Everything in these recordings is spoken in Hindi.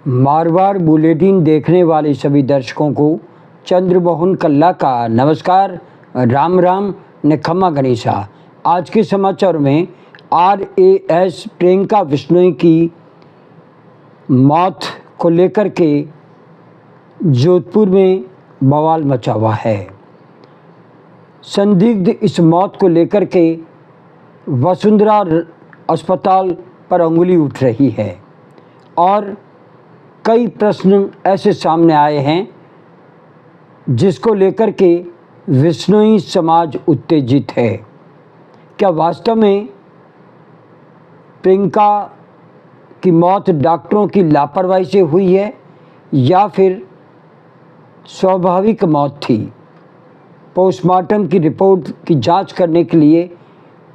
मारवाड़ बुलेटिन देखने वाले सभी दर्शकों को चंद्रमोहन कल्ला का नमस्कार, राम राम ने खम्मा गणेशा। आज के समाचार में RAS प्रियंका बिश्नोई की मौत को लेकर के जोधपुर में बवाल मचा हुआ है। संदिग्ध इस मौत को लेकर के वसुंधरा अस्पताल पर अंगुली उठ रही है और कई प्रश्न ऐसे सामने आए हैं जिसको लेकर के बिश्नोई समाज उत्तेजित है। क्या वास्तव में प्रियंका की मौत डॉक्टरों की लापरवाही से हुई है या फिर स्वाभाविक मौत थी? पोस्टमार्टम की रिपोर्ट की जांच करने के लिए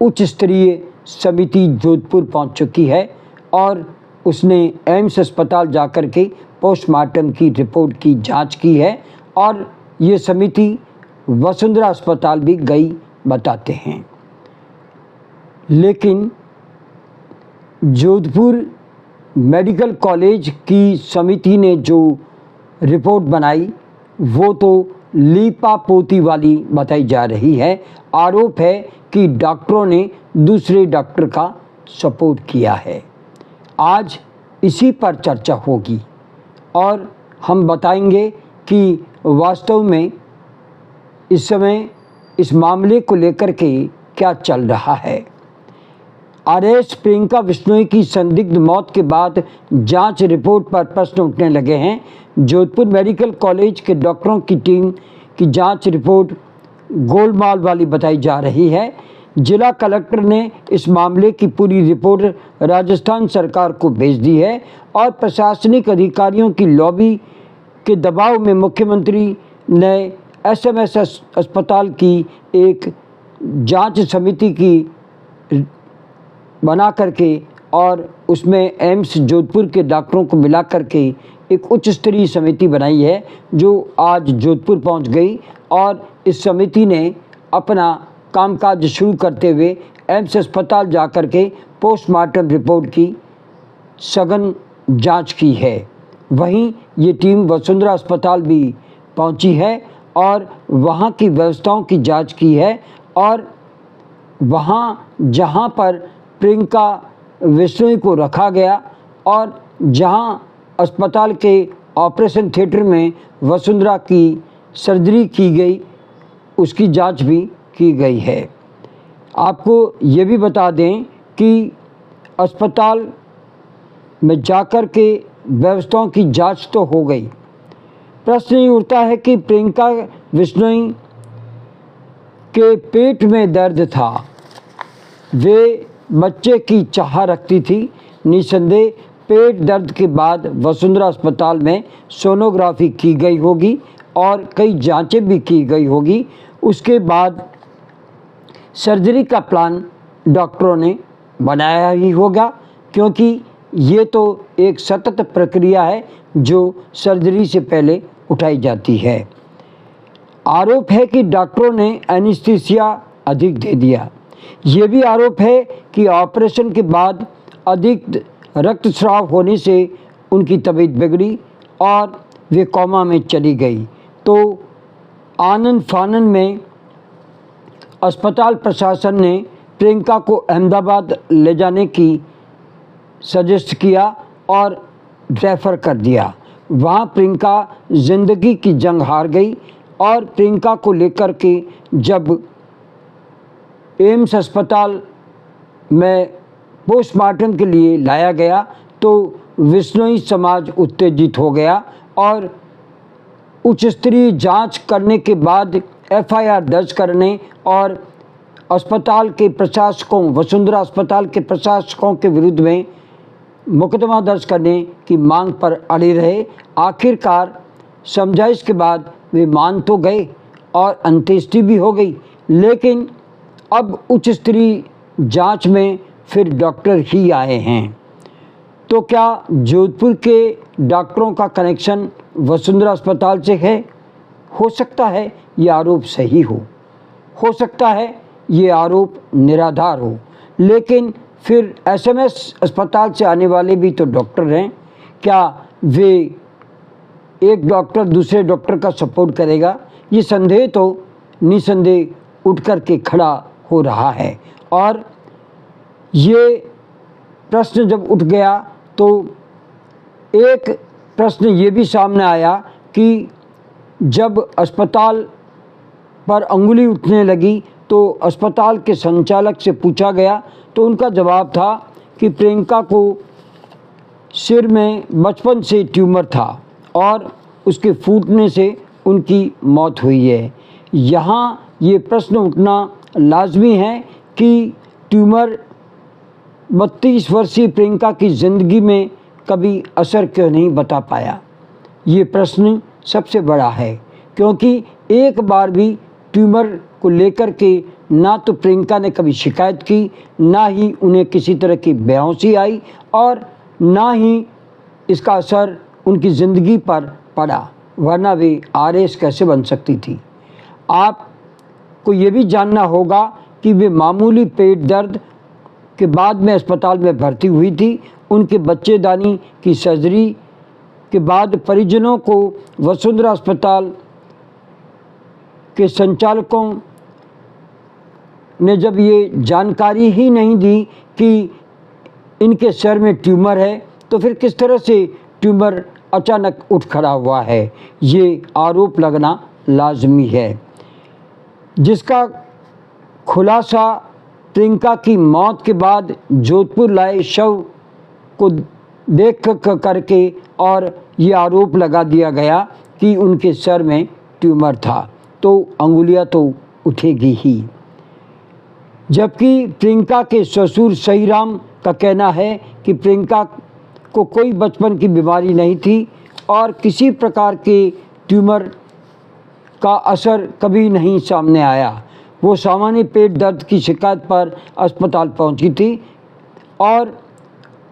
उच्च स्तरीय समिति जोधपुर पहुंच चुकी है और उसने एम्स अस्पताल जाकर के पोस्टमार्टम की रिपोर्ट की जांच की है और ये समिति वसुंधरा अस्पताल भी गई बताते हैं। लेकिन जोधपुर मेडिकल कॉलेज की समिति ने जो रिपोर्ट बनाई वो तो लीपापोती वाली बताई जा रही है। आरोप है कि डॉक्टरों ने दूसरे डॉक्टर का सपोर्ट किया है। आज इसी पर चर्चा होगी और हम बताएंगे कि वास्तव में इस समय इस मामले को लेकर के क्या चल रहा है। RAS प्रियंका बिश्नोई की संदिग्ध मौत के बाद जांच रिपोर्ट पर प्रश्न उठने लगे हैं। जोधपुर मेडिकल कॉलेज के डॉक्टरों की टीम की जांच रिपोर्ट गोलमाल वाली बताई जा रही है। जिला कलेक्टर ने इस मामले की पूरी रिपोर्ट राजस्थान सरकार को भेज दी है और प्रशासनिक अधिकारियों की लॉबी के दबाव में मुख्यमंत्री ने SMS अस्पताल की एक जांच समिति की बना करके और उसमें एम्स जोधपुर के डॉक्टरों को मिला करके एक उच्च स्तरीय समिति बनाई है जो आज जोधपुर पहुंच गई और इस समिति ने अपना कामकाज शुरू करते हुए एम्स अस्पताल जाकर के पोस्टमार्टम रिपोर्ट की सघन जांच की है। वहीं ये टीम वसुंधरा अस्पताल भी पहुंची है और वहां की व्यवस्थाओं की जांच की है और वहां जहां पर प्रियंका बिश्नोई को रखा गया और जहां अस्पताल के ऑपरेशन थिएटर में वसुंधरा की सर्जरी की गई उसकी जांच भी की गई है। आपको ये भी बता दें कि अस्पताल में जाकर के व्यवस्थाओं की जांच तो हो गई। प्रश्न ये उठता है कि प्रियंका बिश्नोई के पेट में दर्द था, वे बच्चे की चाह रखती थी। निसंदेह पेट दर्द के बाद वसुंधरा अस्पताल में सोनोग्राफी की गई होगी और कई जांचें भी की गई होगी। उसके बाद सर्जरी का प्लान डॉक्टरों ने बनाया ही होगा क्योंकि ये तो एक सतत प्रक्रिया है जो सर्जरी से पहले उठाई जाती है। आरोप है कि डॉक्टरों ने एनेस्थीसिया अधिक दे दिया। ये भी आरोप है कि ऑपरेशन के बाद अधिक रक्तस्राव होने से उनकी तबीयत बिगड़ी और वे कोमा में चली गई। तो आनन फानन में अस्पताल प्रशासन ने प्रियंका को अहमदाबाद ले जाने की सजेस्ट किया और रेफ़र कर दिया। वहाँ प्रियंका ज़िंदगी की जंग हार गई और प्रियंका को लेकर के जब एम्स अस्पताल में पोस्टमार्टम के लिए लाया गया तो बिश्नोई समाज उत्तेजित हो गया और उच्च स्तरीय जांच करने के बाद FIR दर्ज करने और अस्पताल के प्रशासकों वसुंधरा अस्पताल के प्रशासकों के विरुद्ध में मुकदमा दर्ज करने की मांग पर अड़े रहे। आखिरकार समझाइश के बाद वे मान तो गए और अंत्येष्टि भी हो गई, लेकिन अब उच्च स्तरीय जांच में फिर डॉक्टर ही आए हैं। तो क्या जोधपुर के डॉक्टरों का कनेक्शन वसुंधरा अस्पताल से है? हो सकता है ये आरोप सही हो सकता है ये आरोप निराधार हो, लेकिन फिर SMS अस्पताल से आने वाले भी तो डॉक्टर हैं। क्या वे एक डॉक्टर दूसरे डॉक्टर का सपोर्ट करेगा, ये संदेह तो निसंदेह उठ कर के खड़ा हो रहा है। और ये प्रश्न जब उठ गया तो एक प्रश्न ये भी सामने आया कि जब अस्पताल पर अंगुली उठने लगी तो अस्पताल के संचालक से पूछा गया तो उनका जवाब था कि प्रियंका को सिर में बचपन से ट्यूमर था और उसके फूटने से उनकी मौत हुई है। यहाँ ये प्रश्न उठना लाजमी है कि ट्यूमर 32 वर्षीय प्रियंका की ज़िंदगी में कभी असर क्यों नहीं बता पाया। ये प्रश्न सबसे बड़ा है, क्योंकि एक बार भी ट्यूमर को लेकर के ना तो प्रियंका ने कभी शिकायत की, ना ही उन्हें किसी तरह की बेहोशी आई और ना ही इसका असर उनकी ज़िंदगी पर पड़ा, वरना वे आरएस कैसे बन सकती थी। आपको ये भी जानना होगा कि वे मामूली पेट दर्द के बाद में अस्पताल में भर्ती हुई थी। उनके बच्चेदानी की सर्जरी के बाद परिजनों को वसुंधरा अस्पताल के संचालकों ने जब ये जानकारी ही नहीं दी कि इनके सर में ट्यूमर है, तो फिर किस तरह से ट्यूमर अचानक उठ खड़ा हुआ है, ये आरोप लगना लाजमी है। जिसका खुलासा प्रियंका की मौत के बाद जोधपुर लाए शव को देख करके और ये आरोप लगा दिया गया कि उनके सर में ट्यूमर था, तो अंगुलियां तो उठेगी ही। जबकि प्रियंका के ससुर सहीराम का कहना है कि प्रियंका को कोई बचपन की बीमारी नहीं थी और किसी प्रकार के ट्यूमर का असर कभी नहीं सामने आया। वो सामान्य पेट दर्द की शिकायत पर अस्पताल पहुंची थी और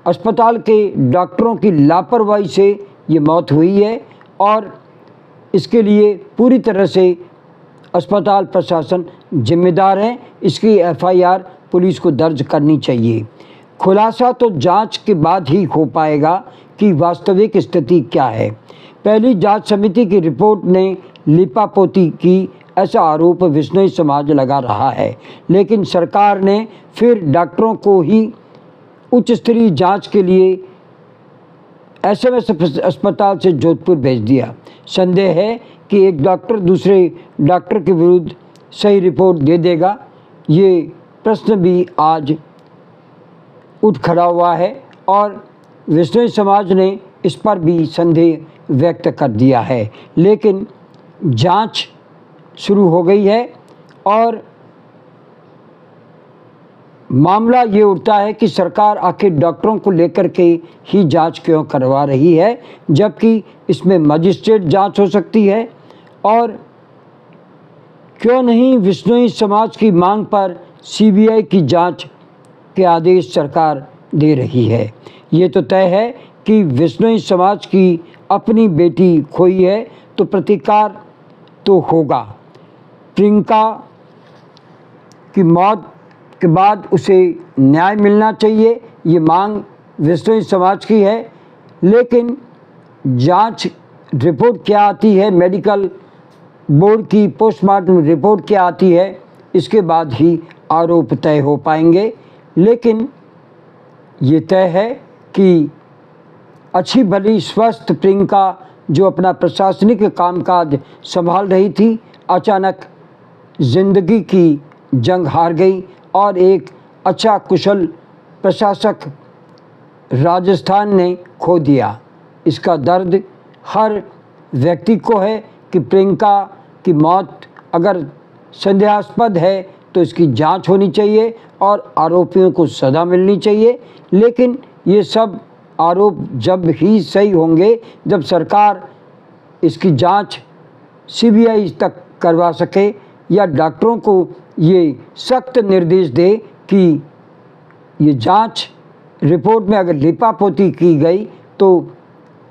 अस्पताल के डॉक्टरों की लापरवाही से ये मौत हुई है और इसके लिए पूरी तरह से अस्पताल प्रशासन जिम्मेदार है। इसकी एफआईआर पुलिस को दर्ज करनी चाहिए। खुलासा तो जांच के बाद ही हो पाएगा कि वास्तविक स्थिति क्या है। पहली जांच समिति की रिपोर्ट ने लीपापोती की, ऐसा आरोप विश्नोई समाज लगा रहा है, लेकिन सरकार ने फिर डॉक्टरों को ही उच्च स्तरीय जांच के लिए एसएमएस अस्पताल से जोधपुर भेज दिया। संदेह है कि एक डॉक्टर दूसरे डॉक्टर के विरुद्ध सही रिपोर्ट दे देगा। ये प्रश्न भी आज उठ खड़ा हुआ है और विश्नोई समाज ने इस पर भी संदेह व्यक्त कर दिया है, लेकिन जांच शुरू हो गई है और मामला ये उठता है कि सरकार आखिर डॉक्टरों को लेकर के ही जांच क्यों करवा रही है, जबकि इसमें मजिस्ट्रेट जांच हो सकती है। और क्यों नहीं विश्नोई समाज की मांग पर सीबीआई की जांच के आदेश सरकार दे रही है। ये तो तय है कि विश्नोई समाज की अपनी बेटी खोई है तो प्रतिकार तो होगा। प्रियंका की मौत के बाद उसे न्याय मिलना चाहिए, ये मांग विश्नोई समाज की है। लेकिन जांच रिपोर्ट क्या आती है, मेडिकल बोर्ड की पोस्टमार्टम रिपोर्ट क्या आती है, इसके बाद ही आरोप तय हो पाएंगे। लेकिन ये तय है कि अच्छी भली स्वस्थ प्रियंका जो अपना प्रशासनिक कामकाज संभाल रही थी, अचानक जिंदगी की जंग हार गई और एक अच्छा कुशल प्रशासक राजस्थान ने खो दिया। इसका दर्द हर व्यक्ति को है कि प्रियंका की मौत अगर संदेहास्पद है तो इसकी जांच होनी चाहिए और आरोपियों को सजा मिलनी चाहिए। लेकिन ये सब आरोप जब ही सही होंगे जब सरकार इसकी जांच सीबीआई तक करवा सके या डॉक्टरों को ये सख्त निर्देश दे कि ये जांच रिपोर्ट में अगर लीपापोती की गई तो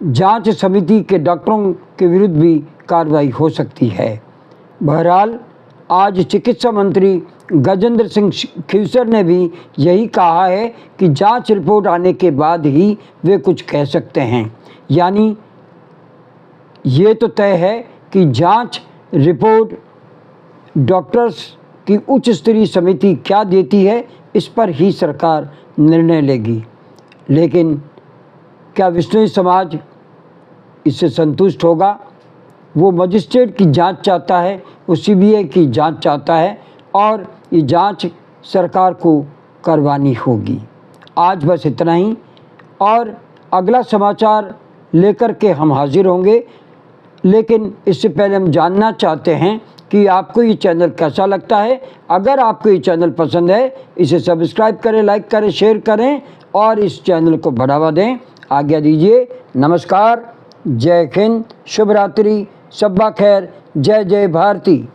जांच समिति के डॉक्टरों के विरुद्ध भी कार्रवाई हो सकती है। बहरहाल आज चिकित्सा मंत्री गजेंद्र सिंह खीसर ने भी यही कहा है कि जांच रिपोर्ट आने के बाद ही वे कुछ कह सकते हैं। यानी ये तो तय है कि जांच रिपोर्ट डॉक्टर्स की उच्च स्तरीय समिति क्या देती है, इस पर ही सरकार निर्णय लेगी। लेकिन क्या विश्नोई समाज इससे संतुष्ट होगा? वो मजिस्ट्रेट की जांच चाहता है, वो सीबीआई की जांच चाहता है और ये जांच सरकार को करवानी होगी। आज बस इतना ही, और अगला समाचार लेकर के हम हाजिर होंगे। लेकिन इससे पहले हम जानना चाहते हैं कि आपको ये चैनल कैसा लगता है। अगर आपको ये चैनल पसंद है, इसे सब्सक्राइब करें, लाइक करें, शेयर करें और इस चैनल को बढ़ावा दें। आज्ञा दीजिए। नमस्कार, जय हिंद, शुभ रात्रि, शब्बा खैर, जय जय भारती।